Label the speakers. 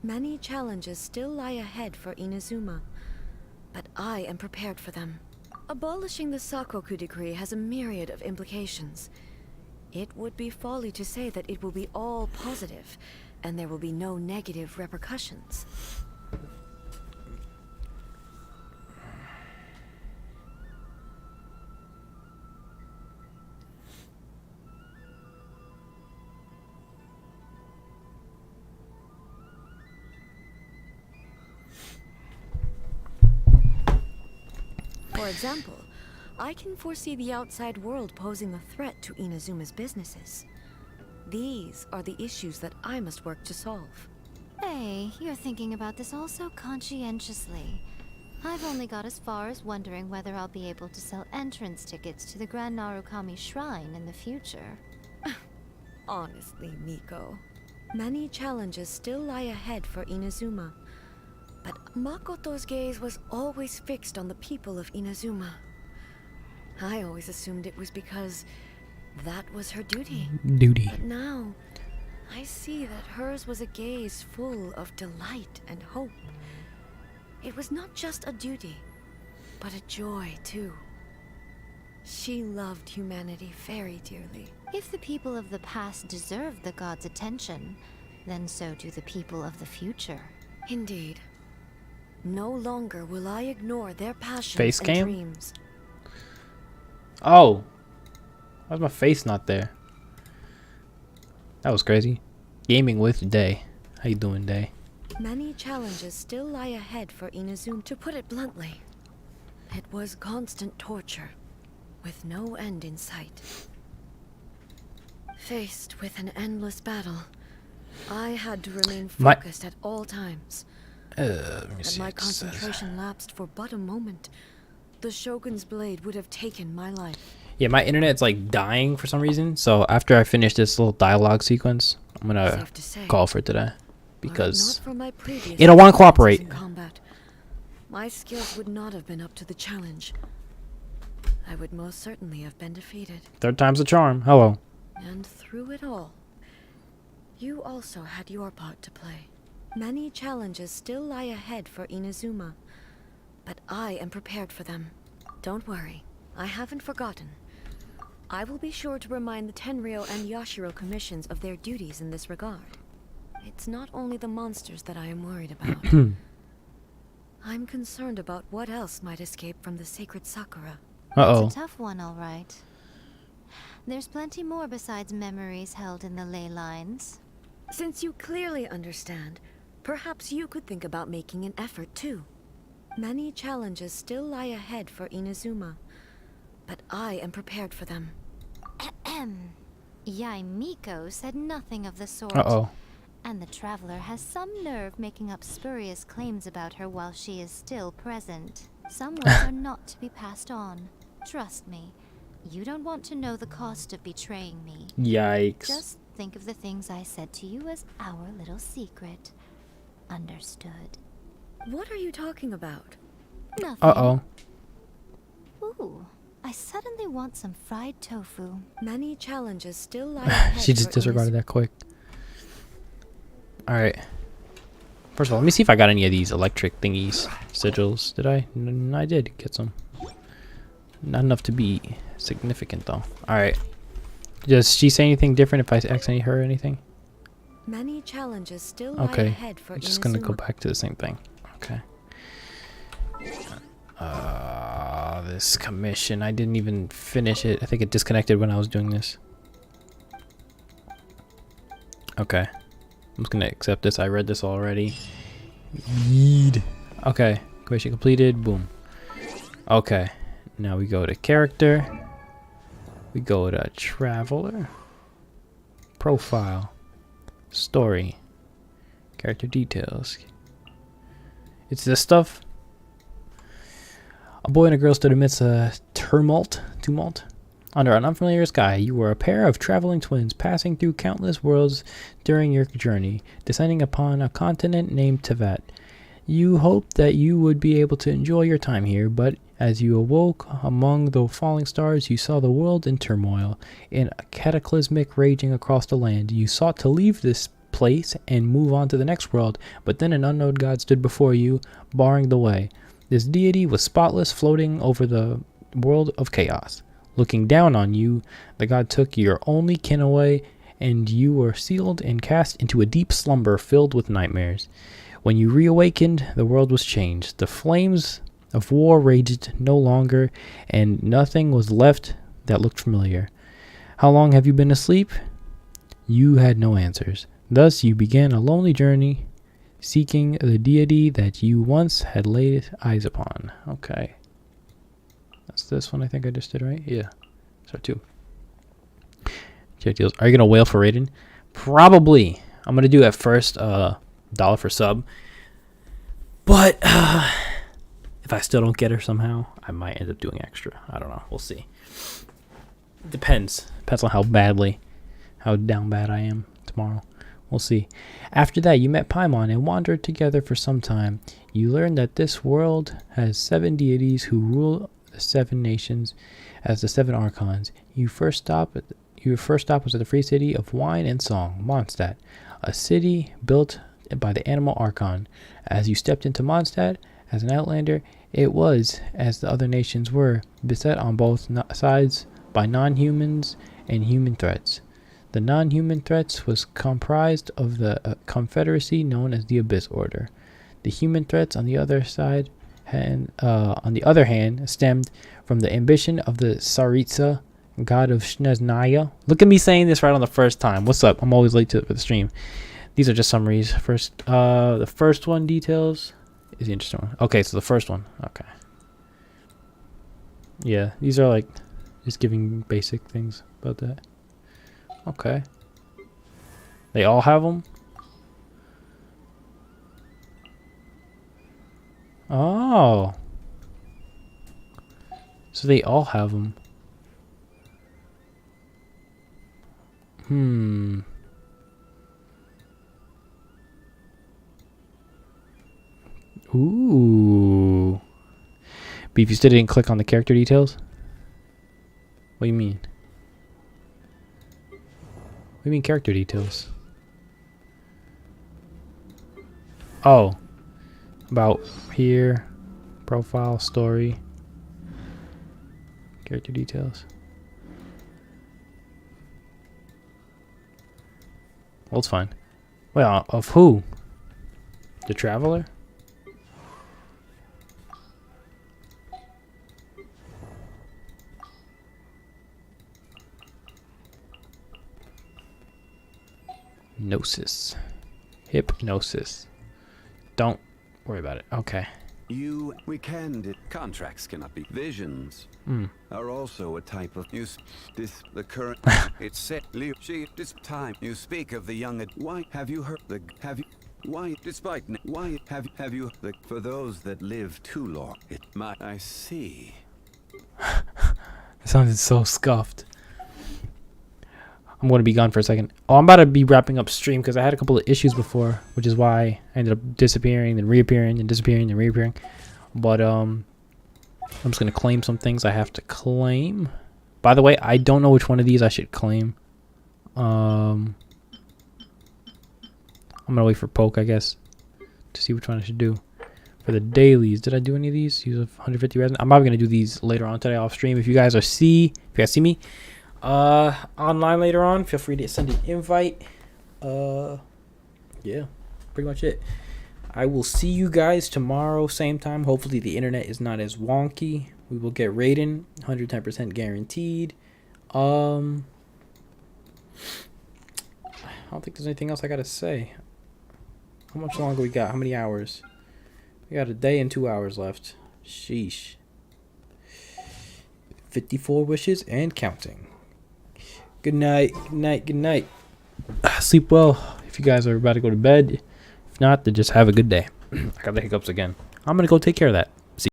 Speaker 1: Many challenges still lie ahead for Inazuma, but I am prepared for them. Abolishing the Sakoku decree has a myriad of implications. It would be folly to say that it will be all positive, and there will be no negative repercussions. For example, I can foresee the outside world posing a threat to Inazuma's businesses. These are the issues that I must work to solve.
Speaker 2: Hey, you're thinking about this all so conscientiously. I've only got as far as wondering whether I'll be able to sell entrance tickets to the Grand Narukami Shrine in the future.
Speaker 1: Honestly, Miko, many challenges still lie ahead for Inazuma. But Makoto's gaze was always fixed on the people of Inazuma. I always assumed it was because that was her duty. But now, I see that hers was a gaze full of delight and hope. It was not just a duty, but a joy too. She loved humanity very dearly.
Speaker 2: If the people of the past deserve the god's attention, then so do the people of the future.
Speaker 1: Indeed. No longer will I ignore their passions
Speaker 3: Face
Speaker 1: and
Speaker 3: cam?
Speaker 1: dreams.
Speaker 3: Oh, why's my face not there? That was crazy. Gaming with Day. How you doing, Day?
Speaker 1: Many challenges still lie ahead for Inazuma. To put it bluntly, it was constant torture, with no end in sight. Faced with an endless battle, I had to remain focused at all times.
Speaker 3: Let me
Speaker 1: Had
Speaker 3: see
Speaker 1: my
Speaker 3: what this says.
Speaker 1: concentration lapsed for but a moment, the Shogun's blade would have taken my life.
Speaker 3: Yeah, my internet's like dying for some reason. So after I finish this little dialogue sequence, I'm gonna
Speaker 1: Safe to say,
Speaker 3: call for today
Speaker 1: were it
Speaker 3: because
Speaker 1: not for my previous
Speaker 3: it don't want to
Speaker 1: experiences
Speaker 3: cooperate.
Speaker 1: in combat, my skills would not have been up to the challenge. I would most certainly have been defeated.
Speaker 3: Third time's a charm. Hello.
Speaker 1: And through it all, you also had your part to play. Many challenges still lie ahead for Inazuma, but I am prepared for them. Don't worry, I haven't forgotten. I will be sure to remind the Tenryo and Yashiro commissions of their duties in this regard. It's not only the monsters that I am worried about. I'm concerned about what else might escape from the sacred Sakura.
Speaker 3: Uh-oh.
Speaker 2: It's a tough one, all right. There's plenty more besides memories held in the ley lines.
Speaker 1: Since you clearly understand, perhaps you could think about making an effort too. Many challenges still lie ahead for Inazuma, but I am prepared for them.
Speaker 2: Ahem. Yai Miko said nothing of the sort.
Speaker 3: Uh-oh.
Speaker 2: And the traveler has some nerve making up spurious claims about her while she is still present. Some words are not to be passed on. Trust me, you don't want to know the cost of betraying me.
Speaker 3: Yikes.
Speaker 2: Just think of the things I said to you as our little secret. Understood.
Speaker 1: What are you talking about?
Speaker 2: Nothing.
Speaker 3: Uh-oh.
Speaker 2: Ooh, I suddenly want some fried tofu.
Speaker 1: Many challenges still lie ahead.
Speaker 3: She just
Speaker 1: for
Speaker 3: disregarded
Speaker 1: Inazuma.
Speaker 3: that quick. Alright. First of all, let me see if I got any of these electric thingies. Sigils. Did I? I did get some. Not enough to be significant, though. Alright. Does she say anything different if I accidentally heard anything?
Speaker 1: Many challenges still lie
Speaker 3: Okay.
Speaker 1: ahead for
Speaker 3: I'm just gonna go
Speaker 1: Inazuma.
Speaker 3: back to the same thing. Okay. This commission. I didn't even finish it. I think it disconnected when I was doing this. Okay. I'm just gonna accept this. I read this already. Yeed. Okay. Commission completed. Boom. Okay. Now we go to character. We go to traveler. Profile. Story. Character details. It's this stuff. A boy and a girl stood amidst a tumult. Under an unfamiliar sky, you were a pair of traveling twins passing through countless worlds during your journey, descending upon a continent named Tevat. You hoped that you would be able to enjoy your time here, but as you awoke among the falling stars, you saw the world in turmoil, in a cataclysmic raging across the land. You sought to leave this place and move on to the next world, but then an unknown god stood before you, barring the way. This deity was spotless, floating over the world of chaos. Looking down on you, the god took your only kin away, and you were sealed and cast into a deep slumber filled with nightmares. When you reawakened, the world was changed. The flames of war raged no longer, and nothing was left that looked familiar. How long have you been asleep? You had no answers. Thus you began a lonely journey, seeking the deity that you once had laid eyes upon. Okay. That's this one I think I just did, right? Yeah. So 2. Check deals. Are you going to wail for Raiden? Probably. I'm going to do at first $1 for sub. But if I still don't get her somehow, I might end up doing extra. I don't know. We'll see. Depends. Depends on how down bad I am tomorrow. We'll see. After that, you met Paimon and wandered together for some time. You learned that this world has 7 deities who rule the 7 nations as the 7 archons. Your first stop was at the free city of wine and song, Mondstadt, a city built by the animal archon. As you stepped into Mondstadt as an outlander, it was, as the other nations were, beset on both sides by non-humans and human threats. The non-human threats was comprised of the confederacy known as the Abyss Order. The human threats, on the other hand, stemmed from the ambition of the Tsaritsa, god of Shneznaya. Look at me saying this right on the first time. What's up? I'm always late for the stream. These are just summaries. First, the first one details is the interesting one. Okay, so the first one. Okay. Yeah, these are like just giving basic things about that. Okay. They all have them? Oh. So they all have them. Ooh. Beef, you still didn't click on the character details? What do you mean? What do you mean character details? Oh. About here. Profile, story. Character details. Well, it's fine. Well, of who? The Traveler? Gnosis. Hypnosis. Don't worry about it. Okay.
Speaker 4: Contracts cannot be visions. Are also a type of use. The current. It's set. This time you speak of the young. Why have you heard the? Have you? Why, despite why have you the? For those that live too long. I see.
Speaker 3: It sounded so scuffed. I'm going to be gone for a second. Oh, I'm about to be wrapping up stream because I had a couple of issues before, which is why I ended up disappearing, then reappearing, and disappearing, and reappearing. But I'm just going to claim some things I have to claim. By the way, I don't know which one of these I should claim. I'm going to wait for Poke, I guess, to see which one I should do. For the dailies, did I do any of these? Use of 150 resin. I'm probably going to do these later on today off stream. If you guys see me online later on, feel free to send an invite. Yeah, pretty much it. I will see you guys tomorrow, same time. Hopefully the internet is not as wonky. We will get Raiden, 110% guaranteed. I don't think there's anything else I gotta say. How much longer we got? How many hours? We got a day and 2 hours left. Sheesh. 54 wishes and counting. Good night, good night, good night. Sleep well if you guys are about to go to bed. If not, then just have a good day. I got the hiccups again. I'm going to go take care of that.